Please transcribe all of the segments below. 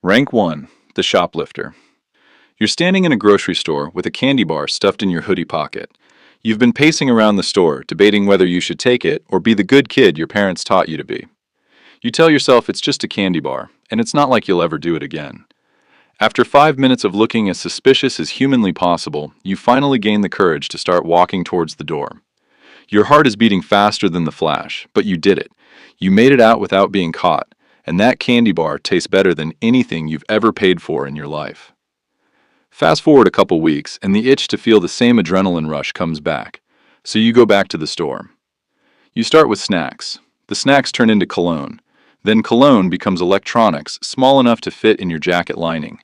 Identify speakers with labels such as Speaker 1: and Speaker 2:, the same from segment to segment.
Speaker 1: Rank 1. The shoplifter. You're standing in a grocery store with a candy bar stuffed in your hoodie pocket. You've been pacing around the store, debating whether you should take it or be the good kid your parents taught you to be. You tell yourself it's just a candy bar, and it's not like you'll ever do it again. After 5 minutes of looking as suspicious as humanly possible, you finally gain the courage to start walking towards the door. Your heart is beating faster than the flash, but you did it. You made it out without being caught, and that candy bar tastes better than anything you've ever paid for in your life. Fast forward a couple weeks, and the itch to feel the same adrenaline rush comes back, so you go back to the store. You start with snacks. The snacks turn into cologne. Then cologne becomes electronics small enough to fit in your jacket lining.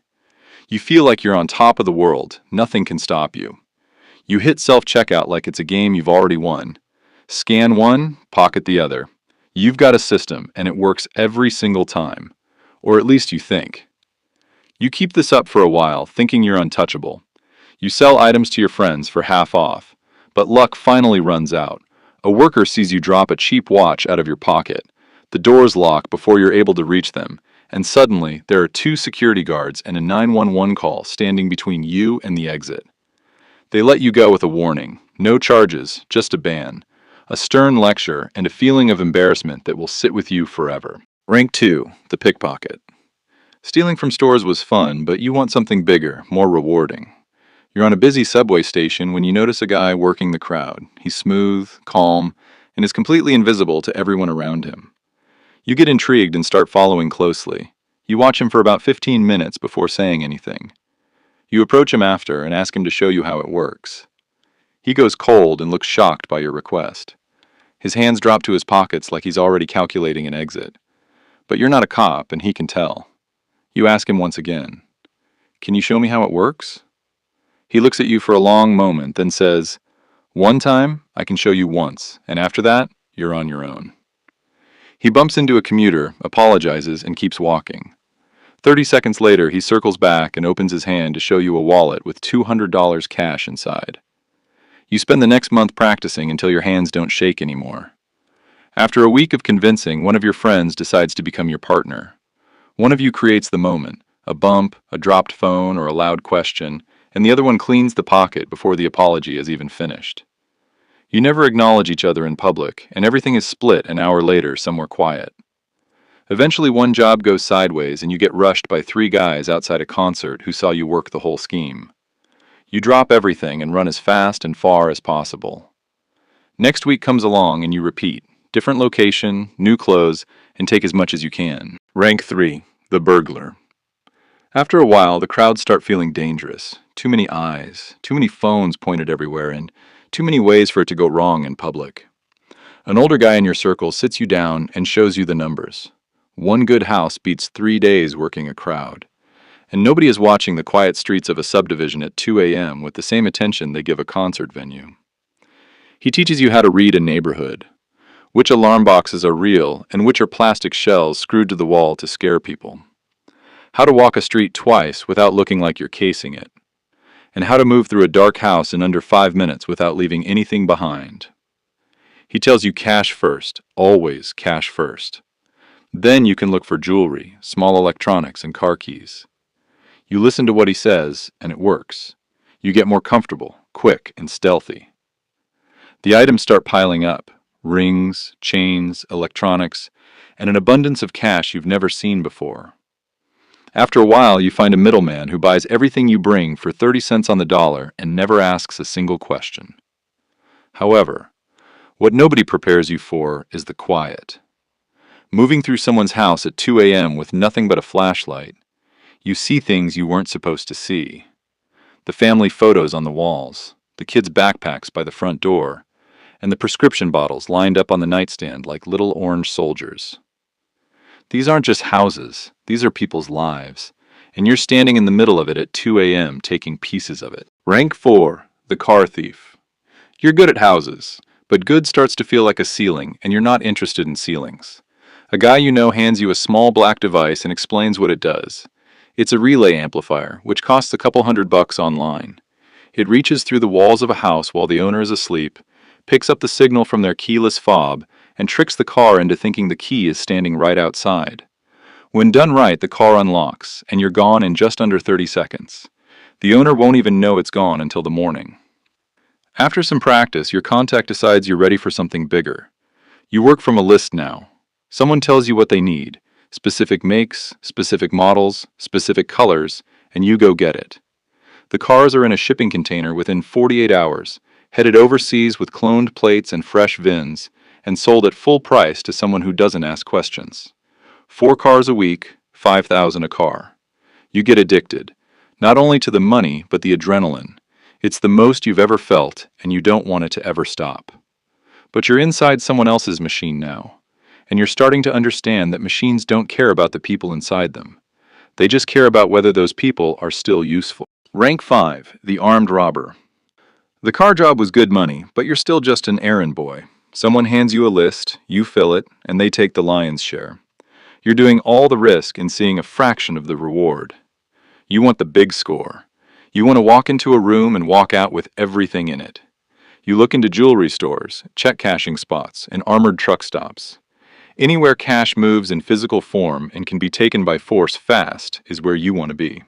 Speaker 1: You feel like you're on top of the world. Nothing can stop you. You hit self-checkout like it's a game you've already won. Scan one, pocket the other. You've got a system, and it works every single time. Or at least you think. You keep this up for a while, thinking you're untouchable. You sell items to your friends for half off. But luck finally runs out. A worker sees you drop a cheap watch out of your pocket. The doors lock before you're able to reach them, and suddenly there are two security guards and a 911 call standing between you and the exit. They let you go with a warning. No charges, just a ban. A stern lecture and a feeling of embarrassment that will sit with you forever. Rank 2. The pickpocket. Stealing from stores was fun, but you want something bigger, more rewarding. You're on a busy subway station when you notice a guy working the crowd. He's smooth, calm, and is completely invisible to everyone around him. You get intrigued and start following closely. You watch him for about 15 minutes before saying anything. You approach him after and ask him to show you how it works. He goes cold and looks shocked by your request. His hands drop to his pockets like he's already calculating an exit. But you're not a cop, and he can tell. You ask him once again, "Can you show me how it works?" He looks at you for a long moment, then says, "One time, I can show you once, and after that, you're on your own." He bumps into a commuter, apologizes, and keeps walking. 30 seconds later, he circles back and opens his hand to show you a wallet with $200 cash inside. You spend the next month practicing until your hands don't shake anymore. After a week of convincing, one of your friends decides to become your partner. One of you creates the moment, a bump, a dropped phone, or a loud question, and the other one cleans the pocket before the apology is even finished. You never acknowledge each other in public, and everything is split an hour later somewhere quiet. Eventually one job goes sideways and you get rushed by 3 guys outside a concert who saw you work the whole scheme. You drop everything and run as fast and far as possible. Next week comes along and you repeat. Different location, new clothes, and take as much as you can. Rank 3. The burglar. After a while, the crowds start feeling dangerous. Too many eyes, too many phones pointed everywhere, and too many ways for it to go wrong in public. An older guy in your circle sits you down and shows you the numbers. One good house beats 3 days working a crowd. And nobody is watching the quiet streets of a subdivision at 2 a.m. with the same attention they give a concert venue. He teaches you how to read a neighborhood, which alarm boxes are real and which are plastic shells screwed to the wall to scare people, how to walk a street twice without looking like you're casing it, and how to move through a dark house in under 5 minutes without leaving anything behind. He tells you cash first, always cash first. Then you can look for jewelry, small electronics, and car keys. You listen to what he says, and it works. You get more comfortable, quick, and stealthy. The items start piling up. Rings, chains, electronics, and an abundance of cash you've never seen before. After a while, you find a middleman who buys everything you bring for 30 cents on the dollar and never asks a single question. However, what nobody prepares you for is the quiet. Moving through someone's house at 2 a.m. with nothing but a flashlight, you see things you weren't supposed to see. The family photos on the walls, the kids' backpacks by the front door, and the prescription bottles lined up on the nightstand like little orange soldiers. These aren't just houses, these are people's lives, and you're standing in the middle of it at 2 a.m. taking pieces of it. Rank 4. The car thief. You're good at houses, but good starts to feel like a ceiling, and you're not interested in ceilings. A guy you know hands you a small black device and explains what it does. It's a relay amplifier, which costs a couple $100 online. It reaches through the walls of a house while the owner is asleep, picks up the signal from their keyless fob, and tricks the car into thinking the key is standing right outside. When done right, the car unlocks, and you're gone in just under 30 seconds. The owner won't even know it's gone until the morning. After some practice, your contact decides you're ready for something bigger. You work from a list now. Someone tells you what they need: specific makes, specific models, specific colors, and you go get it. The cars are in a shipping container within 48 hours, headed overseas with cloned plates and fresh VINs, and sold at full price to someone who doesn't ask questions. 4 cars a week, 5,000 a car. You get addicted, not only to the money, but the adrenaline. It's the most you've ever felt, and you don't want it to ever stop. But you're inside someone else's machine now, and you're starting to understand that machines don't care about the people inside them. They just care about whether those people are still useful. Rank 5, the armed robber. The car job was good money, but you're still just an errand boy. Someone hands you a list, you fill it, and they take the lion's share. You're doing all the risk and seeing a fraction of the reward. You want the big score. You want to walk into a room and walk out with everything in it. You look into jewelry stores, check cashing spots, and armored truck stops. Anywhere cash moves in physical form and can be taken by force fast is where you want to be.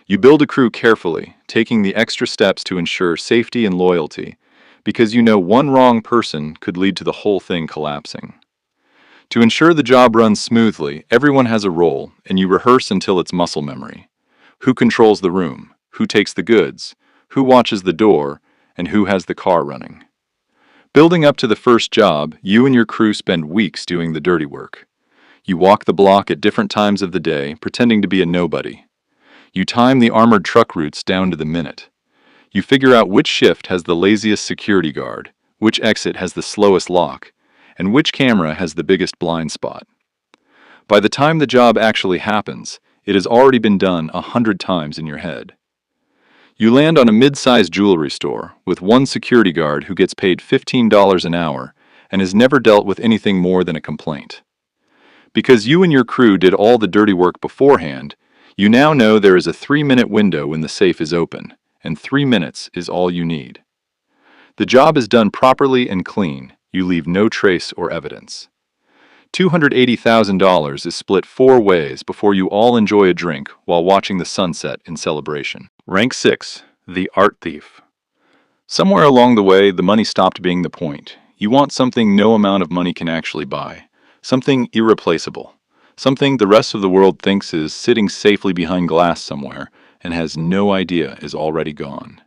Speaker 1: You build a crew carefully, taking the extra steps to ensure safety and loyalty, because you know one wrong person could lead to the whole thing collapsing. To ensure the job runs smoothly, everyone has a role, and you rehearse until it's muscle memory. Who controls the room? Who takes the goods? Who watches the door? And who has the car running? Building up to the first job, you and your crew spend weeks doing the dirty work. You walk the block at different times of the day, pretending to be a nobody. You time the armored truck routes down to the minute. You figure out which shift has the laziest security guard, which exit has the slowest lock, and which camera has the biggest blind spot. By the time the job actually happens, it has already been done 100 times in your head. You land on a mid-sized jewelry store with one security guard who gets paid $15 an hour and has never dealt with anything more than a complaint. Because you and your crew did all the dirty work beforehand, you now know there is a 3-minute window when the safe is open, and 3 minutes is all you need. The job is done properly and clean. You leave no trace or evidence. $280,000 is split 4 ways before you all enjoy a drink while watching the sunset in celebration. Rank 6, the art thief. Somewhere along the way, the money stopped being the point. You want something no amount of money can actually buy. Something irreplaceable. Something the rest of the world thinks is sitting safely behind glass somewhere and has no idea is already gone.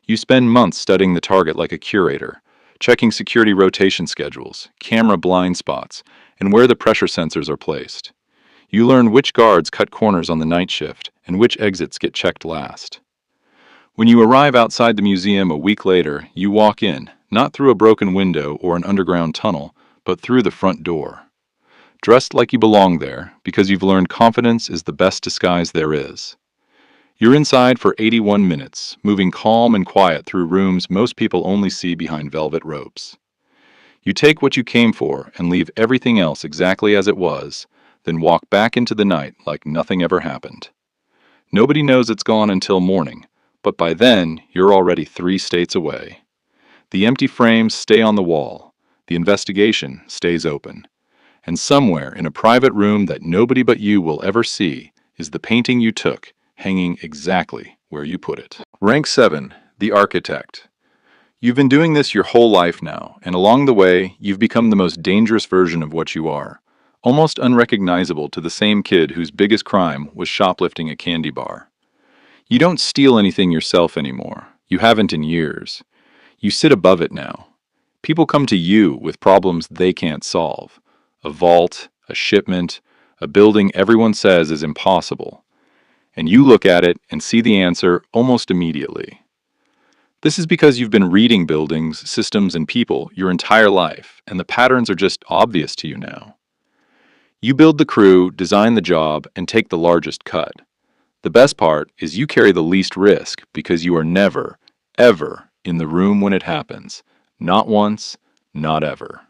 Speaker 1: You spend months studying the target like a curator, checking security rotation schedules, camera blind spots, and where the pressure sensors are placed. You learn which guards cut corners on the night shift and which exits get checked last. When you arrive outside the museum a week later, you walk in, not through a broken window or an underground tunnel, but through the front door. Dressed like you belong there, because you've learned confidence is the best disguise there is. You're inside for 81 minutes, moving calm and quiet through rooms most people only see behind velvet ropes. You take what you came for and leave everything else exactly as it was, then walk back into the night like nothing ever happened. Nobody knows it's gone until morning, but by then you're already 3 states away. The empty frames stay on the wall, the investigation stays open, and somewhere in a private room that nobody but you will ever see is the painting you took, hanging exactly where you put it. Rank 7, the architect. You've been doing this your whole life now, and along the way, you've become the most dangerous version of what you are, almost unrecognizable to the same kid whose biggest crime was shoplifting a candy bar. You don't steal anything yourself anymore. You haven't in years. You sit above it now. People come to you with problems they can't solve. A vault, a shipment, a building everyone says is impossible. And you look at it and see the answer almost immediately. This is because you've been reading buildings, systems, and people your entire life, and the patterns are just obvious to you now. You build the crew, design the job, and take the largest cut. The best part is you carry the least risk because you are never, ever in the room when it happens. Not once, not ever.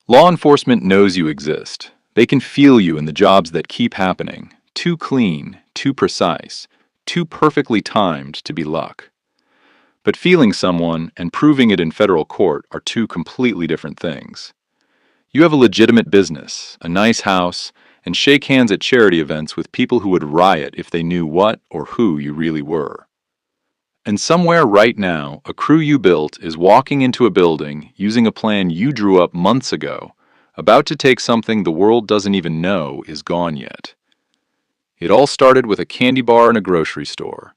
Speaker 1: Law enforcement knows you exist. They can feel you in the jobs that keep happening. Too clean, too precise, too perfectly timed to be luck. But feeling someone and proving it in federal court are 2 completely different things. You have a legitimate business, a nice house, and shake hands at charity events with people who would riot if they knew what or who you really were. And somewhere right now, a crew you built is walking into a building using a plan you drew up months ago, about to take something the world doesn't even know is gone yet. It all started with a candy bar in a grocery store.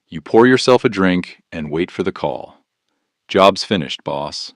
Speaker 1: You pour yourself a drink and wait for the call. Job's finished, boss.